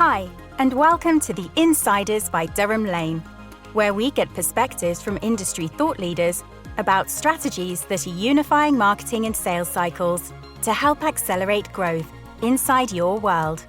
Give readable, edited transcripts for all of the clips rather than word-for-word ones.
Hi, and welcome to the Insiders by Durham Lane, where we get perspectives from industry thought leaders about strategies that are unifying marketing and sales cycles to help accelerate growth inside your world.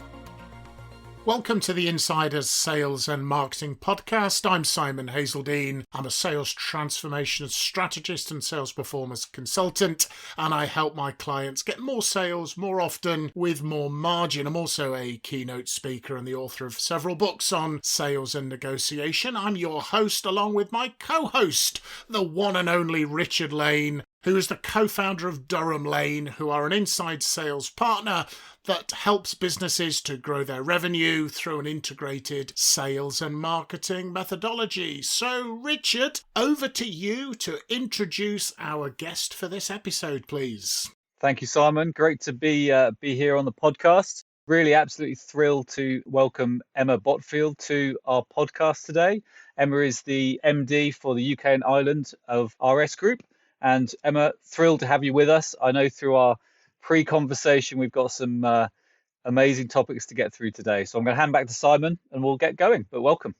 Welcome to the Insiders Sales and Marketing Podcast. I'm Simon Hazeldine. I'm a sales transformation strategist and sales performance consultant, and I help my clients get more sales more often with more margin. I'm also a keynote speaker and the author of several books on sales and negotiation. I'm your host, along with my co-host, the one and only Richard Lane, who is the co-founder of Durham Lane, who are an inside sales partner that helps businesses to grow their revenue through an integrated sales and marketing methodology. So, Richard, over to you to introduce our guest for this episode, please. Thank you, Simon. Great to be here on the podcast. Really absolutely thrilled to welcome Emma Botfield to our podcast today. Emma is the MD for the UK and Ireland of RS Group. And Emma, thrilled to have you with us. I know through our pre-conversation, we've got some amazing topics to get through today. So I'm going to hand back to Simon and we'll get going, but welcome.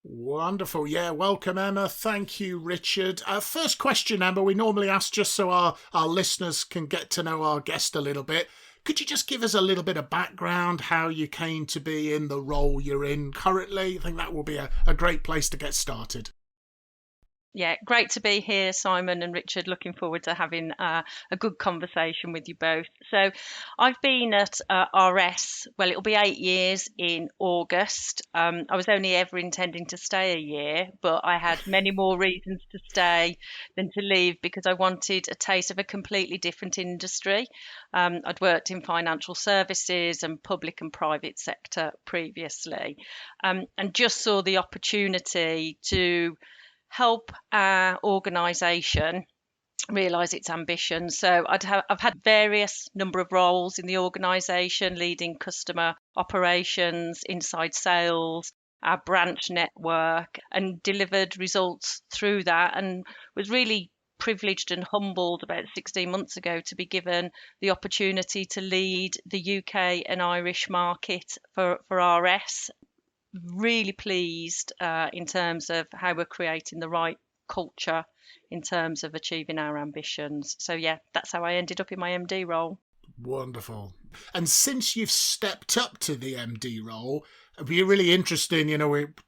Wonderful. Yeah, welcome, Emma. Thank you, Richard. First question, Emma, we normally ask just so our listeners can get to know our guest a little bit. Could you just give us a little bit of background, how you came to be in the role you're in currently? I think that will be a great place to get started. Yeah, great to be here, Simon and Richard. Looking forward to having a good conversation with you both. So I've been at RS, well, it'll be 8 years in August. I was only ever intending to stay a year, but I had many more reasons to stay than to leave because I wanted a taste of a completely different industry. I'd worked in financial services and public and private sector previously, and just saw the opportunity to help our organisation realise its ambition. So I've had various number of roles in the organisation, leading customer operations, inside sales, our branch network, and delivered results through that, and was really privileged and humbled about 16 months ago to be given the opportunity to lead the UK and Irish market for RS. Really pleased in terms of how we're creating the right culture in terms of achieving our ambitions. So yeah, that's how I ended up in my MD role. Wonderful. And since you've stepped up to the MD role, it'd be really interesting,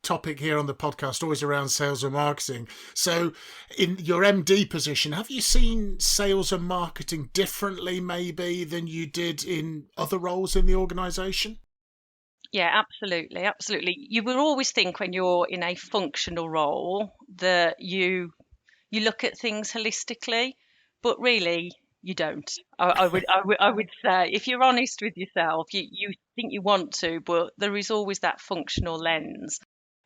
topic here on the podcast always around sales and marketing. So in your MD position, have you seen sales and marketing differently maybe than you did in other roles in the organisation? Yeah, absolutely. Absolutely. You will always think when you're in a functional role that you look at things holistically, but really you don't. I would say, if you're honest with yourself, you think you want to, but there is always that functional lens.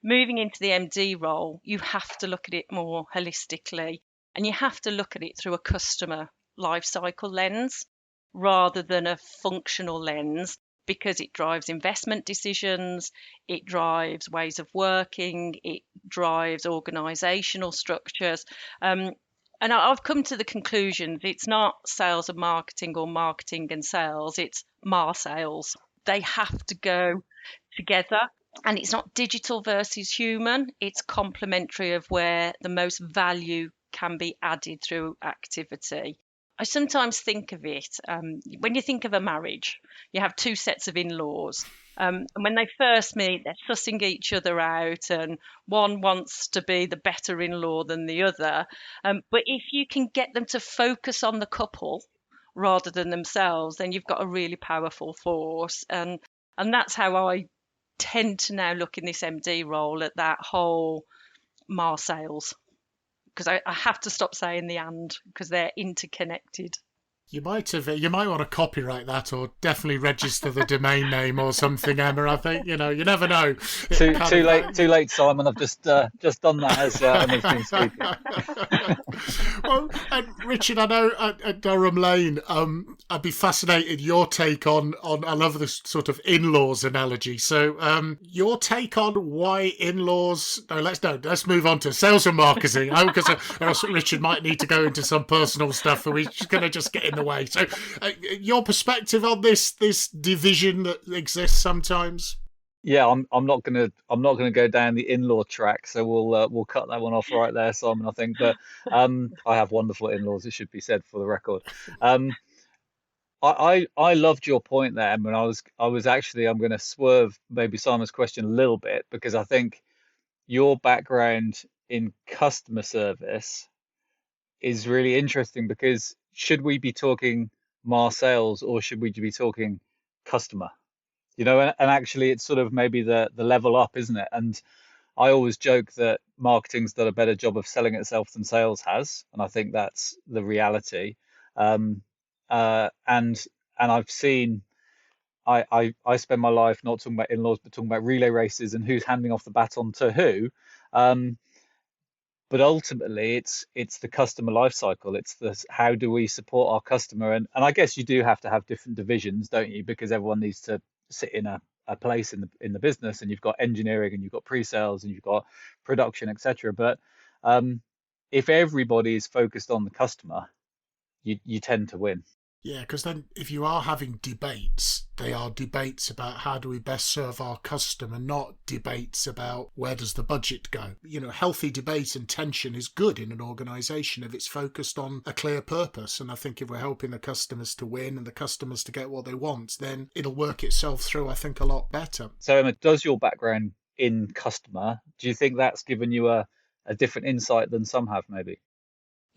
Moving into the MD role, you have to look at it more holistically, and you have to look at it through a customer life cycle lens rather than a functional lens, because it drives investment decisions, it drives ways of working, it drives organisational structures. And I've come to the conclusion that it's not sales and marketing or marketing and sales, it's sales. They have to go together. And it's not digital versus human, it's complementary of where the most value can be added through activity. I sometimes think of it, when you think of a marriage, you have two sets of in-laws. And when they first meet, they're sussing each other out, and one wants to be the better in-law than the other. But if you can get them to focus on the couple rather than themselves, then you've got a really powerful force. And that's how I tend to now look in this MD role at that whole sales. Because I have to stop saying the and, because they're interconnected. You might want to copyright that or definitely register the domain name or something, Emma. I think, you never know. Too late, Simon. I've just done that as Emma's been speaking. Well, Richard, I know at Durham Lane, I'd be fascinated your take on. I love this sort of in-laws analogy. So, your take on why in-laws? Let's move on to sales and marketing. Because Richard might need to go into some personal stuff, and we're just going to just get in the way. So, your perspective on this division that exists sometimes? Yeah, I'm not gonna go down the in-law track, so we'll cut that one off right there, Simon, I think. But I have wonderful in-laws, it should be said for the record. Um, I loved your point there, and I was actually I'm going to swerve maybe Simon's question a little bit because I think your background in customer service is really interesting because should we be talking sales or should we be talking customer? And actually it's sort of maybe the level up, isn't it? And I always joke that marketing's done a better job of selling itself than sales has, and I think that's the reality. Um, and I've seen I spend my life not talking about in-laws but talking about relay races and who's handing off the baton to who. Um, but ultimately it's the customer life cycle. It's the how do we support our customer, and I guess you do have to have different divisions, don't you? Because everyone needs to sit in a place in the business, and you've got engineering and you've got pre-sales and you've got production, etc. But um, if everybody is focused on the customer, you tend to win. Yeah, because then if you are having debates, they are debates about how do we best serve our customer, not debates about where does the budget go. Healthy debate and tension is good in an organisation if it's focused on a clear purpose. And I think if we're helping the customers to win and the customers to get what they want, then it'll work itself through, I think, a lot better. So Emma, does your background in customer, do you think that's given you a different insight than some have maybe?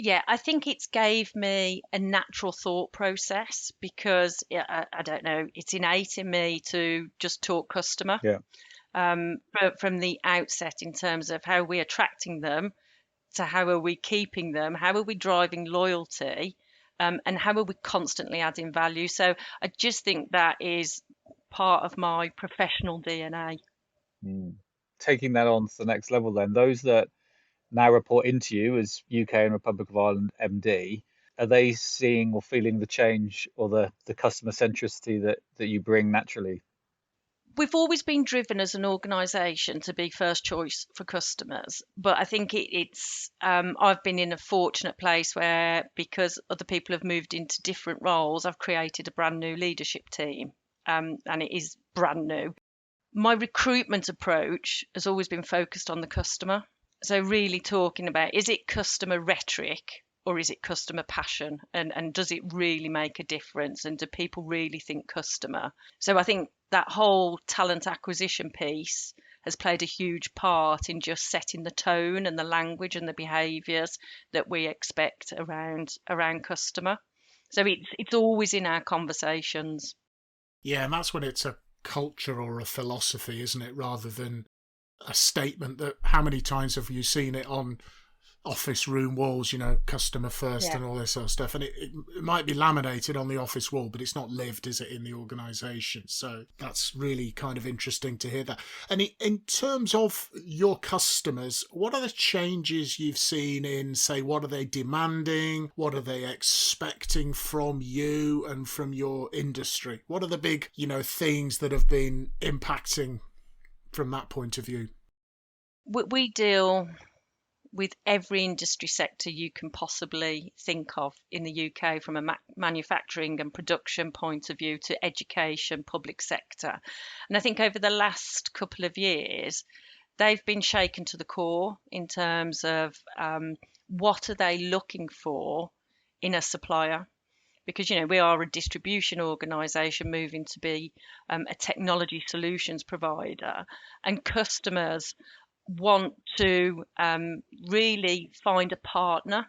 Yeah, I think it's gave me a natural thought process because yeah, I don't know, it's innate in me to just talk customer Yeah. from the outset in terms of how we're attracting them to how are we keeping them, how are we driving loyalty, and how are we constantly adding value. So I just think that is part of my professional DNA. Mm. Taking that on to the next level then, those that now report into you as UK and Republic of Ireland MD, are they seeing or feeling the change or the customer centricity that you bring naturally? We've always been driven as an organisation to be first choice for customers, but I think it's I've been in a fortunate place where because other people have moved into different roles, I've created a brand new leadership team, and it is brand new. My recruitment approach has always been focused on the customer. So really talking about, is it customer rhetoric or is it customer passion? And does it really make a difference? And do people really think customer? So I think that whole talent acquisition piece has played a huge part in just setting the tone and the language and the behaviours that we expect around customer. So it's always in our conversations. Yeah, and that's when it's a culture or a philosophy, isn't it? Rather than a statement that how many times have you seen it on office room walls, customer first Yeah. and all this sort of stuff. And it might be laminated on the office wall, but it's not lived, is it, in the organisation? So that's really kind of interesting to hear that. And in terms of your customers, what are the changes you've seen in, say, what are they demanding? What are they expecting from you and from your industry? What are the big, things that have been impacting from that point of view? We deal with every industry sector you can possibly think of in the UK, from a manufacturing and production point of view to education, public sector. And I think over the last couple of years, they've been shaken to the core in terms of what are they looking for in a supplier. Because we are a distribution organisation moving to be a technology solutions provider, and customers want to really find a partner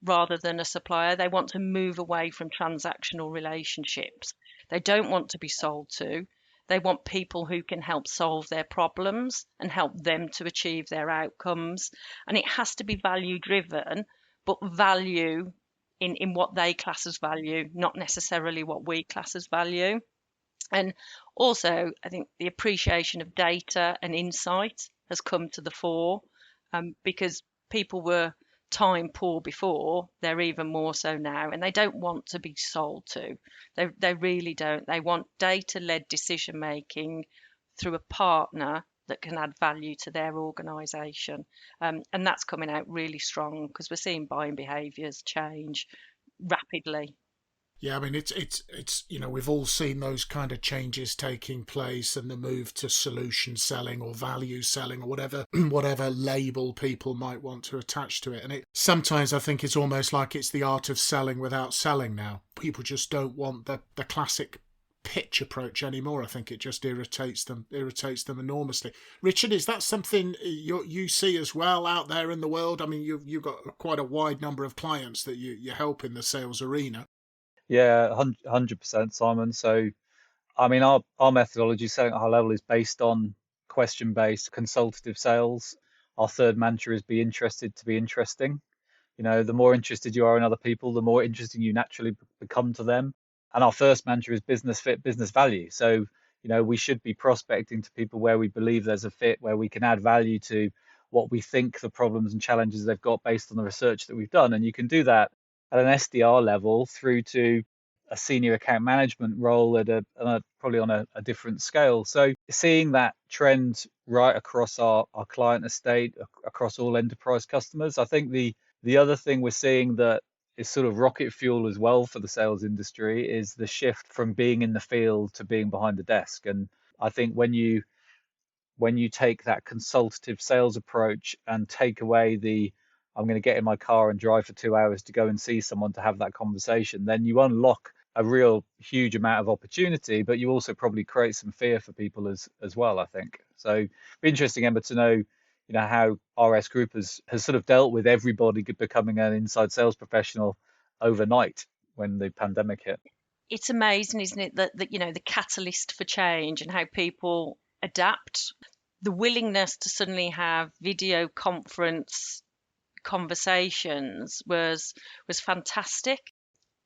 rather than a supplier. They want to move away from transactional relationships. They don't want to be sold to. They want people who can help solve their problems and help them to achieve their outcomes. And it has to be value driven, but value in what they class as value, not necessarily what we class as value. And also, I think the appreciation of data and insight has come to the fore, because people were time poor before, they're even more so now, and they don't want to be sold to. They really don't. They want data led decision making through a partner that can add value to their organisation. And that's coming out really strong because we're seeing buying behaviours change rapidly. Yeah, I mean, it's we've all seen those kind of changes taking place, and the move to solution selling or value selling or whatever whatever label people might want to attach to it. And it sometimes I think it's almost like it's the art of selling without selling now. People just don't want the classic pitch approach anymore. I think it just irritates them enormously. Richard, is that something you see as well out there in the world? I mean, you've got quite a wide number of clients that you help in the sales arena. Yeah, 100%, Simon. So, I mean, our methodology, selling at a high level, is based on question-based consultative sales. Our third mantra is be interested to be interesting. The more interested you are in other people, the more interesting you naturally become to them. And our first mantra is business fit, business value. So, we should be prospecting to people where we believe there's a fit, where we can add value to what we think the problems and challenges they've got based on the research that we've done. And you can do that at an SDR level through to a senior account management role at probably on a different scale. So seeing that trend right across our client estate, across all enterprise customers, I think the other thing we're seeing that is sort of rocket fuel as well for the sales industry is the shift from being in the field to being behind the desk. And I think when you take that consultative sales approach and take away I'm going to get in my car and drive for 2 hours to go and see someone to have that conversation, then you unlock a real huge amount of opportunity, but you also probably create some fear for people as well, I think. So it'd be interesting, Emma, to know how RS Group has sort of dealt with everybody becoming an inside sales professional overnight when the pandemic hit. It's amazing, isn't it, that the catalyst for change and how people adapt. The willingness to suddenly have video conference conversations was fantastic.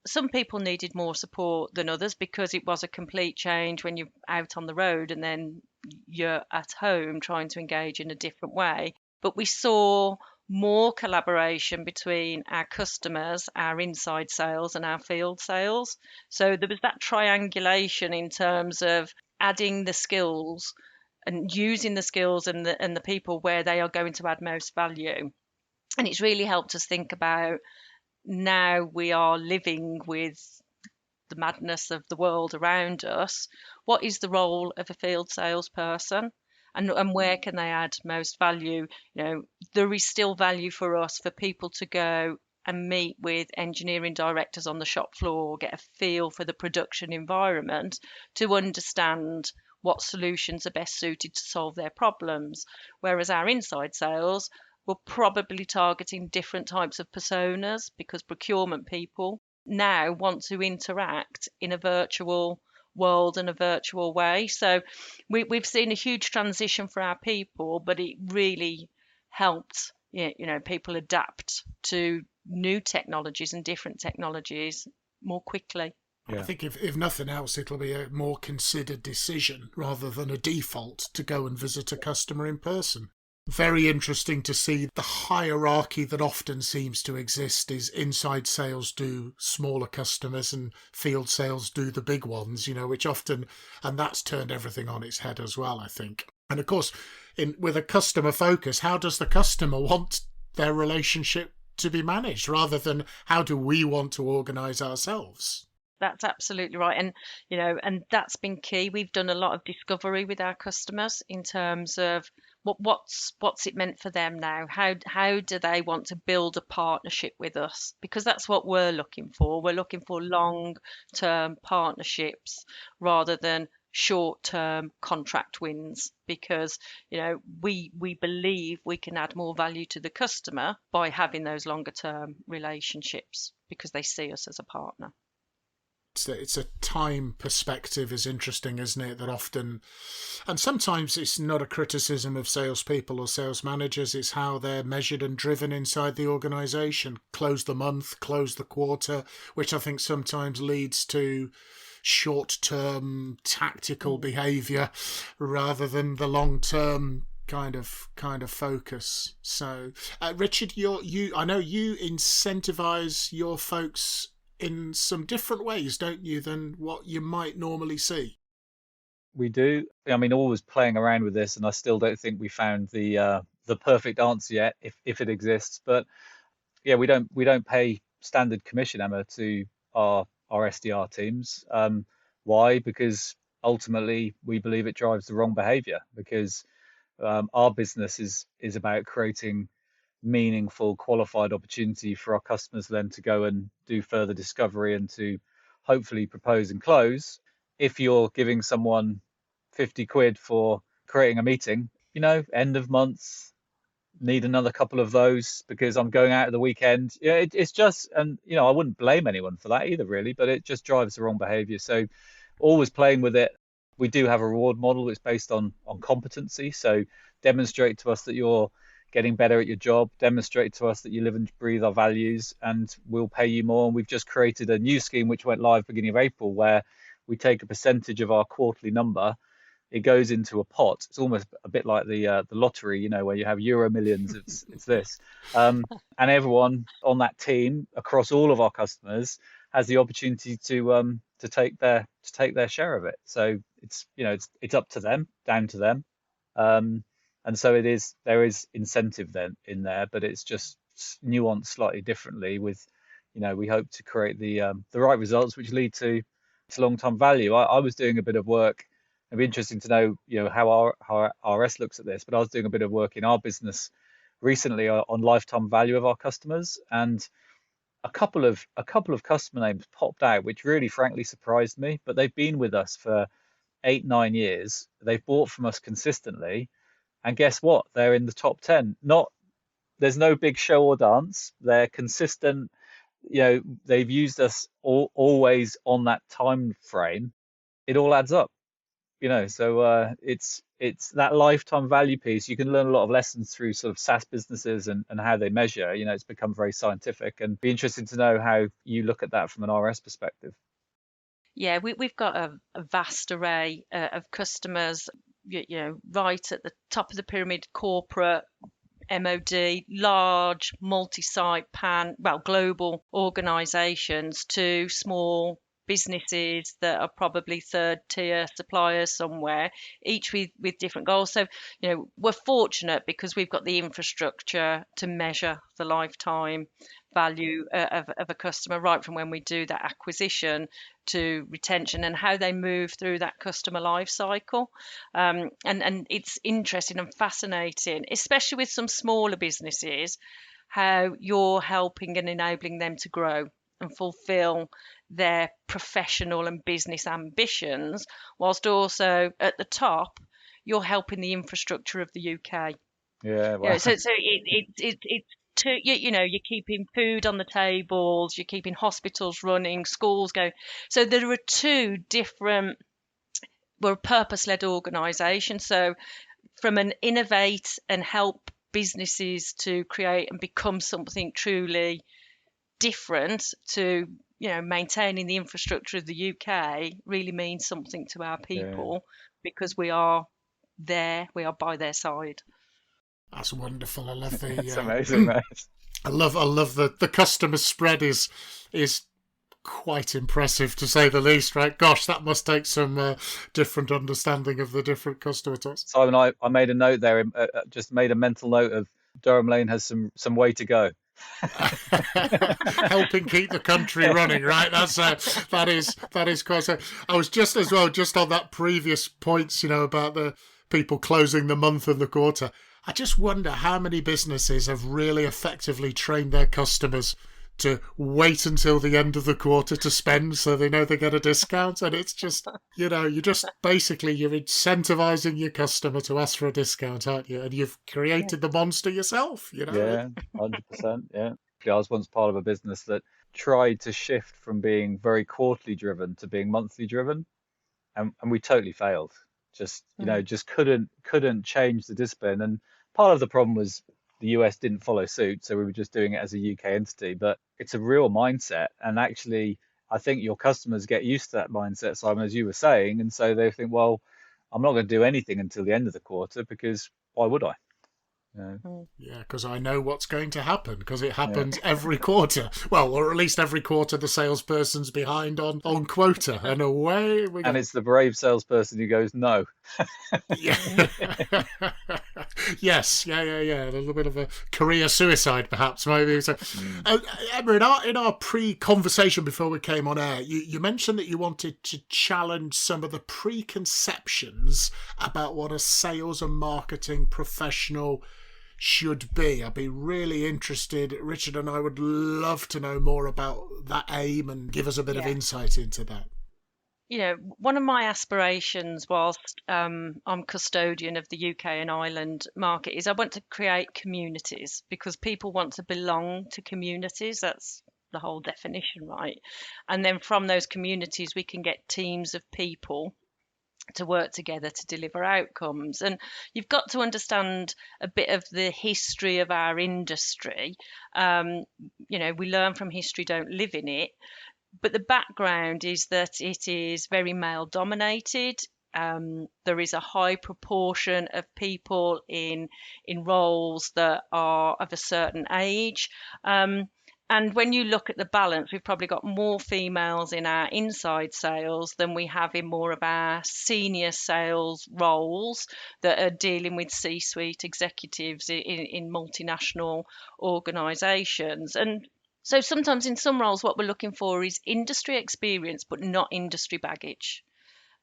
Some people needed more support than others because it was a complete change when you're out on the road and then you're at home trying to engage in a different way. But we saw more collaboration between our customers, our inside sales, and our field sales. So there was that triangulation in terms of adding the skills and using the skills and the people where they are going to add most value. And it's really helped us think about, now we are living with the madness of the world around us, what is the role of a field salesperson, and where can they add most value? There is still value for us for people to go and meet with engineering directors on the shop floor, get a feel for the production environment to understand what solutions are best suited to solve their problems. Whereas our inside sales, we're probably targeting different types of personas because procurement people now want to interact in a virtual world and a virtual way. So we've seen a huge transition for our people, but it really helped people adapt to new technologies and different technologies more quickly. Yeah. I think if nothing else, it'll be a more considered decision rather than a default to go and visit a customer in person. Very interesting to see the hierarchy that often seems to exist is inside sales do smaller customers and field sales do the big ones, which often, and that's turned everything on its head as well, I think. And of course, with a customer focus, how does the customer want their relationship to be managed rather than how do we want to organise ourselves? That's absolutely right. And, and that's been key. We've done a lot of discovery with our customers in terms of what's it meant for them now? How do they want to build a partnership with us? Because that's what we're looking for. We're looking for long-term partnerships rather than short-term contract wins, because we believe we can add more value to the customer by having those longer-term relationships because they see us as a partner. It's a time perspective is interesting, isn't it? That often, and sometimes it's not a criticism of salespeople or sales managers, it's how they're measured and driven inside the organisation. Close the month, close the quarter, which I think sometimes leads to short-term tactical behaviour rather than the long-term kind of focus. So, Richard, I know you incentivise your folks in some different ways, don't you, than what you might normally see? We do. I mean, always playing around with this, and I still don't think we found the perfect answer yet, if it exists. But yeah, we don't pay standard commission, Emma, to our our SDR teams. Why? Because ultimately we believe it drives the wrong behavior, because our business is about creating meaningful, qualified opportunity for our customers then to go and do further discovery and to hopefully propose and close. If you're giving someone 50 quid for creating a meeting, end of month, need another couple of those because I'm going out at the weekend. Yeah, it's just, and I wouldn't blame anyone for that either, really, but it just drives the wrong behavior. So always playing with it. We do have a reward model that's based on competency. So demonstrate to us that you're getting better at your job, demonstrate to us that you live and breathe our values, and we'll pay you more. And we've just created a new scheme which went live beginning of April, where we take a percentage of our quarterly number. It goes into a pot. It's almost a bit like the lottery, where you have Euro Millions. It's this, and everyone on that team across all of our customers has the opportunity to take their share of it. So it's up to them, down to them, and so there is incentive then in there, but it's just nuanced slightly differently. With we hope to create the right results which lead to long-term value. I was doing a bit of work. It'd be interesting to know, how our RS looks at this, but I was doing a bit of work in our business recently on lifetime value of our customers, and a couple of customer names popped out, which really frankly surprised me. But they've been with us for 8-9 years. They've bought from us consistently, and guess what? They're in the top 10. There's no big show or dance. They're consistent. They've used us always on that time frame. It all adds up. So it's that lifetime value piece. You can learn a lot of lessons through sort of SaaS businesses and how they measure. It's become very scientific, and be interesting to know how you look at that from an RS perspective. Yeah, we've got a vast array of customers, right at the top of the pyramid, corporate, MOD, large multi-site global organisations, to small businesses that are probably third tier suppliers somewhere, each with different goals. So we're fortunate because we've got the infrastructure to measure the lifetime value of a customer, right from when we do that acquisition to retention and how they move through that customer life cycle. And it's interesting and fascinating, especially with some smaller businesses, how you're helping and enabling them to grow and fulfill their professional and business ambitions, whilst also at the top you're helping the infrastructure of the UK. Yeah, wow. So you're keeping food on the tables, you're keeping hospitals running, schools going. So there are two different. We're a purpose-led organisation. So from an innovate and help businesses to create and become something truly different to maintaining the infrastructure of the UK really means something to our people, because we are by their side. That's wonderful. I love the. It's amazing, right? I love the customer spread is quite impressive, to say the least, right? Gosh, that must take some different understanding of the different customer types. Simon, I made a note there, just made a mental note of Durham Lane has some way to go. Helping keep the country running, right? That is quite so. I was just on that previous points, about the people closing the month and the quarter. I just wonder how many businesses have really effectively trained their customers to wait until the end of the quarter to spend, so they know they get a discount. And it's just, you're incentivizing your customer to ask for a discount, aren't you? And you've created the monster yourself, Yeah, 100%. Yeah. I was once part of a business that tried to shift from being very quarterly driven to being monthly driven, and we totally failed. Just couldn't change the discipline. And part of the problem was the US didn't follow suit, so we were just doing it as a UK entity. But it's a real mindset, and actually I think your customers get used to that mindset, Simon, as you were saying, and so they think, well, I'm not going to do anything until the end of the quarter, because why would I? Yeah, because I know what's going to happen, because it happens every quarter. Well, or at least every quarter the salesperson's behind on quota, and away we go. And it's the brave salesperson who goes, no. Yeah. Yes, yeah. A little bit of a career suicide, perhaps, maybe. So, Emma, in our pre-conversation before we came on air, you mentioned that you wanted to challenge some of the preconceptions about what a sales and marketing professional should be. I'd be really interested. Richard and I would love to know more about that aim and give us a bit of insight into that. One of my aspirations whilst I'm custodian of the UK and Ireland market is I want to create communities because people want to belong to communities. That's the whole definition, right? And then from those communities, we can get teams of people to work together to deliver outcomes. And you've got to understand a bit of the history of our industry. We learn from history, don't live in it. But the background is that it is very male dominated. There is a high proportion of people in roles that are of a certain age. And when you look at the balance, we've probably got more females in our inside sales than we have in more of our senior sales roles that are dealing with C-suite executives in multinational organisations. And so sometimes in some roles, what we're looking for is industry experience, but not industry baggage.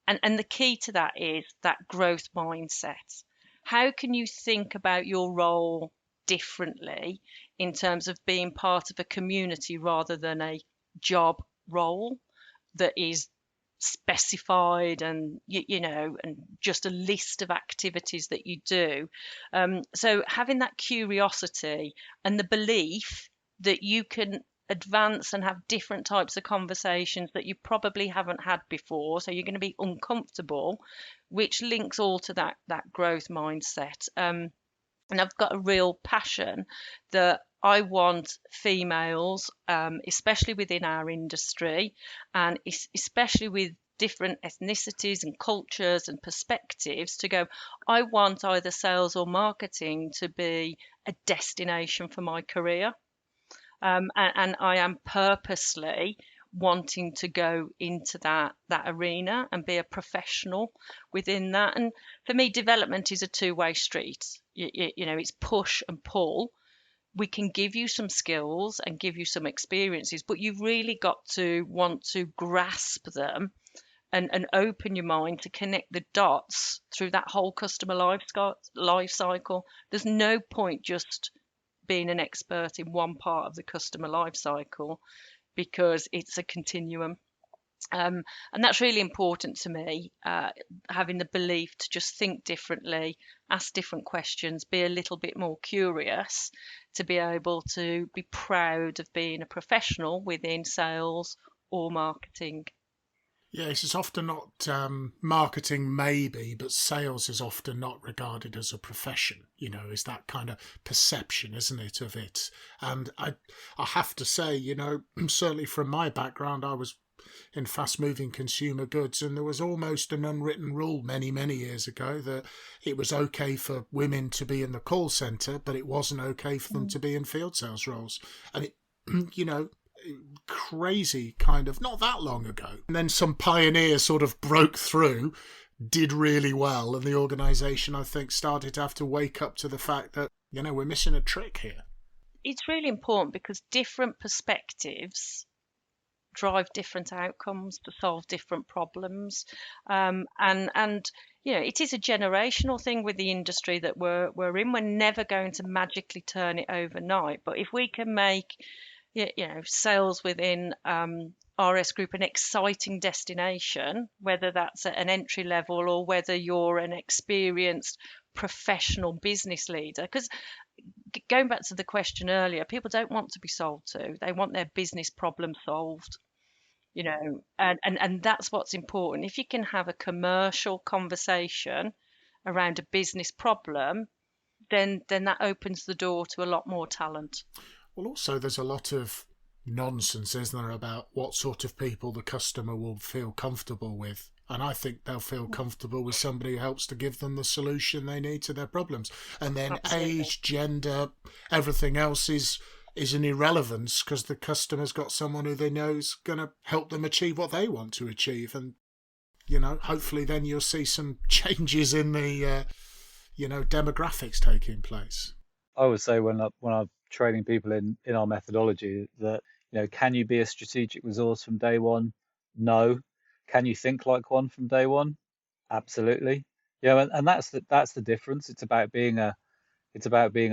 And the key to that is that growth mindset. How can you think about your role differently in terms of being part of a community rather than a job role that is specified and and just a list of activities that you do. So having that curiosity and the belief that you can advance and have different types of conversations that you probably haven't had before, so you're going to be uncomfortable, which links all to that growth mindset. And I've got a real passion that I want females, especially within our industry, and especially with different ethnicities and cultures and perspectives, to go, I want either sales or marketing to be a destination for my career. And I am purposely wanting to go into that arena and be a professional within that. And for me, development is a two-way street. It's push and pull. We can give you some skills and give you some experiences, but you've really got to want to grasp them and open your mind to connect the dots through that whole customer life cycle. There's no point just being an expert in one part of the customer life cycle, because it's a continuum. And that's really important to me, having the belief to just think differently, ask different questions, be a little bit more curious, to be able to be proud of being a professional within sales or marketing. Yes, it's often not marketing, maybe, but sales is often not regarded as a profession. Is that kind of perception, isn't it, of it? And I have to say, certainly from my background, I was in fast-moving consumer goods, and there was almost an unwritten rule many, many years ago that it was okay for women to be in the call centre, but it wasn't okay for them to be in field sales roles. And it, crazy kind of not that long ago, and then some pioneers sort of broke through, did really well, and the organisation, I think, started to have to wake up to the fact that we're missing a trick here. It's really important because different perspectives drive different outcomes to solve different problems, and it is a generational thing with the industry that we're in. We're never going to magically turn it overnight, but if we can make sales within RS Group an exciting destination, whether that's at an entry level or whether you're an experienced professional business leader. Because going back to the question earlier, people don't want to be sold to, they want their business problem solved. And that's what's important. If you can have a commercial conversation around a business problem, then that opens the door to a lot more talent. Well, also, there's a lot of nonsense, isn't there, about what sort of people the customer will feel comfortable with. And I think they'll feel comfortable with somebody who helps to give them the solution they need to their problems. And then Absolutely. Age, gender, everything else is an irrelevance, because the customer's got someone who they know is going to help them achieve what they want to achieve. And, hopefully then you'll see some changes in the demographics taking place. I always say when I'm training people in our methodology that, can you be a strategic resource from day one? No. Can you think like one from day one? Absolutely. And that's the difference. It's about being a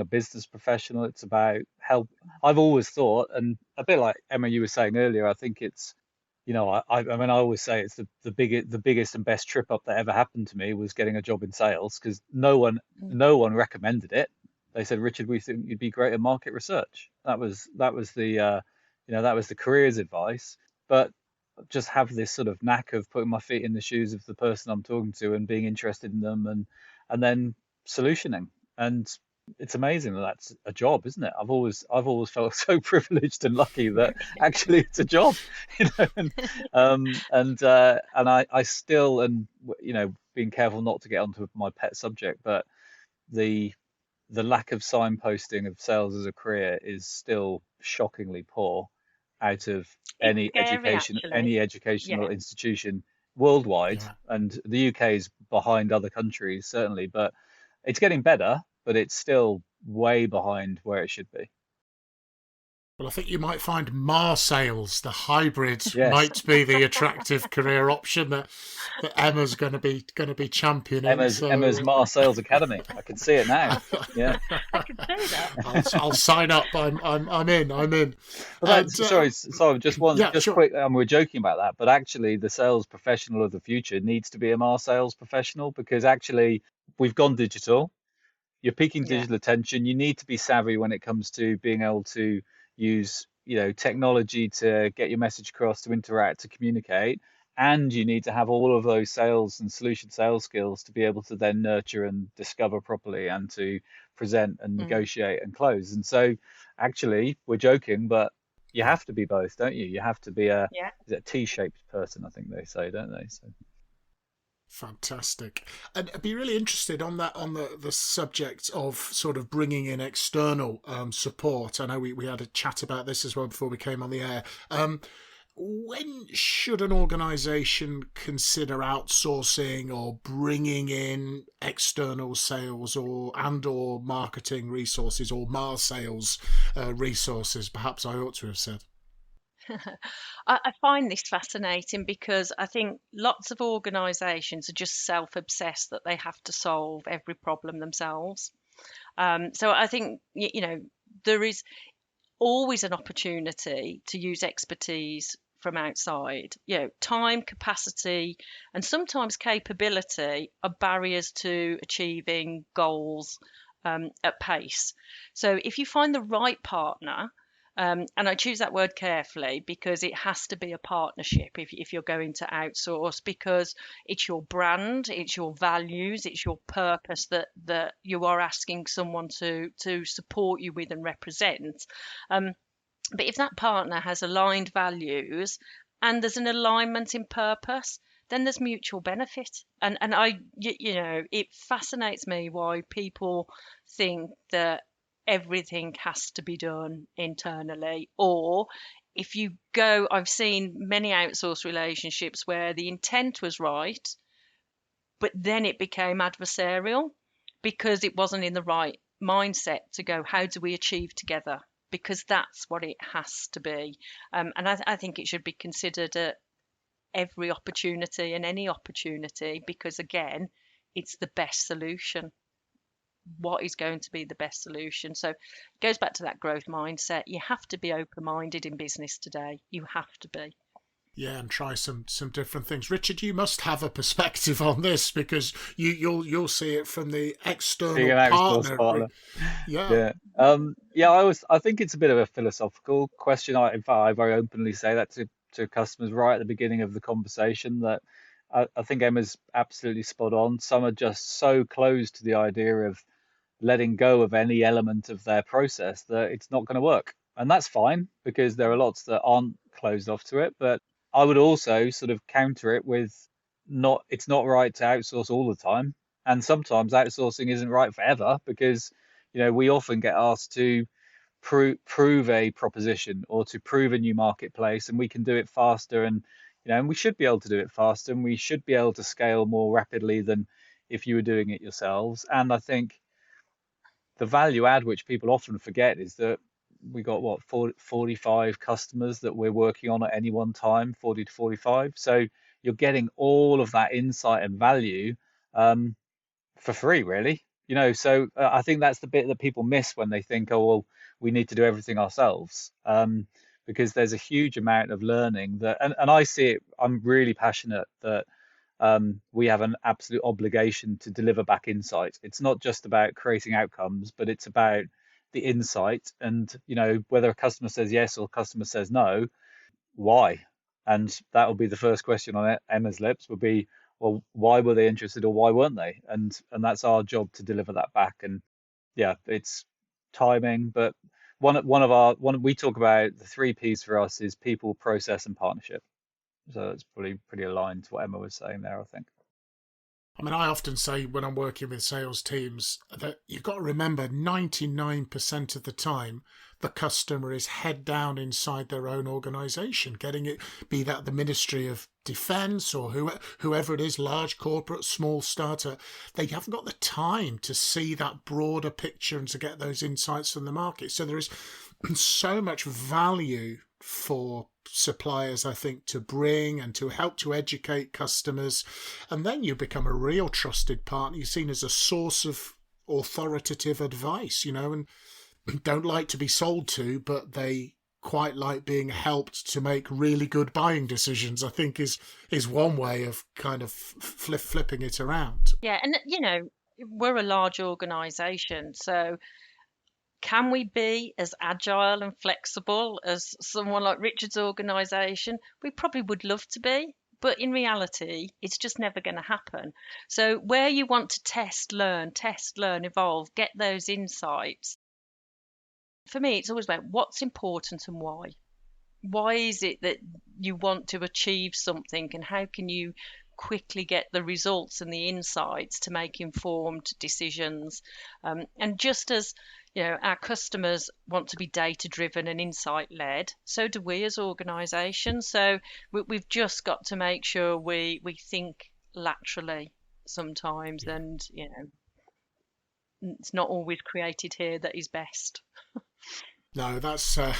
business professional. It's about help. I've always thought, and a bit like Emma, you were saying earlier, I think it's, I mean, I always say it's the biggest and best trip up that ever happened to me was getting a job in sales, because no one recommended it. They said, Richard, we think you'd be great at market research. That was the careers advice. But just have this sort of knack of putting my feet in the shoes of the person I'm talking to and being interested in them, and then solutioning. And it's amazing that that's a job, isn't it? I've always felt so privileged and lucky that actually it's a job, and I still, and being careful not to get onto my pet subject, but the lack of signposting of sales as a career is still shockingly poor out of It's scary, any actually. educational Yeah. institution worldwide. Yeah. And the UK is behind other countries, certainly, but it's getting better, but it's still way behind where it should be. Well, I think you might find sales, the hybrid, Yes, might be the attractive career option that Emma's going to be championing. Emma's Mars Sales Academy. I can see it now. Yeah. I could say that. I'll sign up. I'm in. Well, sorry, just sure. quick. We're joking about that, but actually, the sales professional of the future needs to be a Mars sales professional, because actually, we've gone digital. You're peaking Yeah. digital attention. You need to be savvy when it comes to being able to use, technology to get your message across, to interact, to communicate. And you need to have all of those sales and solution sales skills to be able to then nurture and discover properly, and to present and negotiate and close. And so actually, we're joking, but you have to be both, don't you? You have to be Yeah. is it a T-shaped person, I think they say, don't they? So. Fantastic. And I'd be really interested on the subject of sort of bringing in external support. I know we had a chat about this as well before we came on the air. When should an organisation consider outsourcing or bringing in external sales or marketing resources, or Mars sales resources? Perhaps I ought to have said. I find this fascinating because I think lots of organisations are just self-obsessed that they have to solve every problem themselves. So I think there is always an opportunity to use expertise from outside. Time, capacity, and sometimes capability are barriers to achieving goals at pace. So if you find the right partner, and I choose that word carefully because it has to be a partnership if you're going to outsource, because it's your brand, it's your values, it's your purpose that you are asking someone to support you with and represent. But if that partner has aligned values and there's an alignment in purpose, then there's mutual benefit. And it fascinates me why people think that everything has to be done internally, or if you go, I've seen many outsourced relationships where the intent was right, but then it became adversarial because it wasn't in the right mindset to go, how do we achieve together? Because that's what it has to be. And I think it should be considered at every opportunity and any opportunity, because again, it's the best solution. What is going to be the best solution? So it goes back to that growth mindset. You have to be open-minded in business today. You have to be. Yeah, and try some different things. Richard, you must have a perspective on this because you'll see it from the external partner. Yeah. I think it's a bit of a philosophical question. In fact, I very openly say that to customers right at the beginning of the conversation, that I think Emma's absolutely spot on. Some are just so closed to the idea of letting go of any element of their process that it's not going to work. And that's fine, because there are lots that aren't closed off to it. But I would also sort of counter it with it's not right to outsource all the time. And sometimes outsourcing isn't right forever, because, we often get asked to prove a proposition or to prove a new marketplace, and we can do it faster. And we should be able to do it faster, and we should be able to scale more rapidly than if you were doing it yourselves. And I think the value add, which people often forget, is that we got 45 customers that we're working on at any one time, 40 to 45. So you're getting all of that insight and value for free, really. So I think that's the bit that people miss when they think, oh, well, we need to do everything ourselves, because there's a huge amount of learning that, and I see it, I'm really passionate that we have an absolute obligation to deliver back insight. It's not just about creating outcomes, but it's about the insight. And, whether a customer says yes or a customer says no, why? And that will be the first question on Emma's lips, would be, well, why were they interested or why weren't they? And that's our job to deliver that back. And yeah, it's timing, but we talk about the 3 Ps for us is people, process, and partnership. So it's probably pretty aligned to what Emma was saying there, I think. I mean, I often say when I'm working with sales teams that you've got to remember 99% of the time, the customer is head down inside their own organisation, getting it, be that the Ministry of Defence or whoever it is, large corporate, small starter, they haven't got the time to see that broader picture and to get those insights from the market. So there is so much value for suppliers, I think, to bring and to help to educate customers. And then you become a real trusted partner. You're seen as a source of authoritative advice, and don't like to be sold to, but they quite like being helped to make really good buying decisions, I think is one way of kind of flipping it around. Yeah, and we're a large organisation, so can we be as agile and flexible as someone like Richard's organisation? We probably would love to be, but in reality, it's just never going to happen. So where you want to test, learn, evolve, get those insights, for me, it's always about what's important and why. Why is it that you want to achieve something, and how can you quickly get the results and the insights to make informed decisions? And just as our customers want to be data driven and insight led, so do we as organisations. So we've just got to make sure we think laterally sometimes, and it's not always created here that is best. No, that's a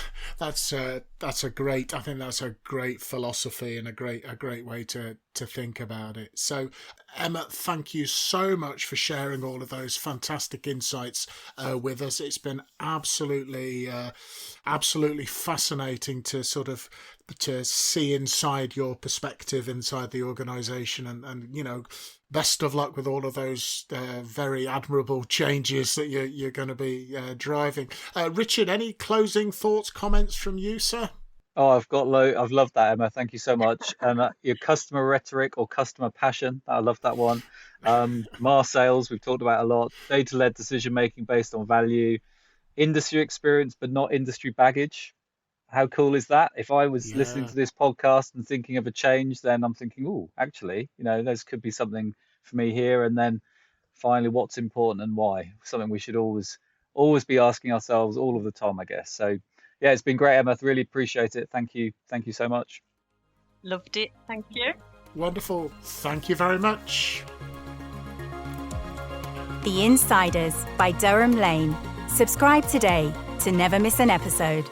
great. I think that's a great philosophy and a great way to think about it. So, Emma, thank you so much for sharing all of those fantastic insights with us. It's been absolutely fascinating to sort of to see inside your perspective inside the organisation, and best of luck with all of those very admirable changes that you're going to be driving. Richard, any closing thoughts, comments from you, sir? Oh, I've loved that, Emma. Thank you so much. And your customer rhetoric or customer passion, I love that one. MAR sales, we've talked about a lot. Data-led decision making based on value, industry experience, but not industry baggage. How cool is that? If I was listening to this podcast and thinking of a change, then I'm thinking, oh, actually, this could be something for me here. And then finally, what's important and why? Something we should always be asking ourselves all of the time, I guess. So yeah, it's been great, Emma. Really appreciate it. Thank you so much. Loved it. Thank you. Wonderful. Thank you very much. The Insiders by Durham Lane. Subscribe today to never miss an episode.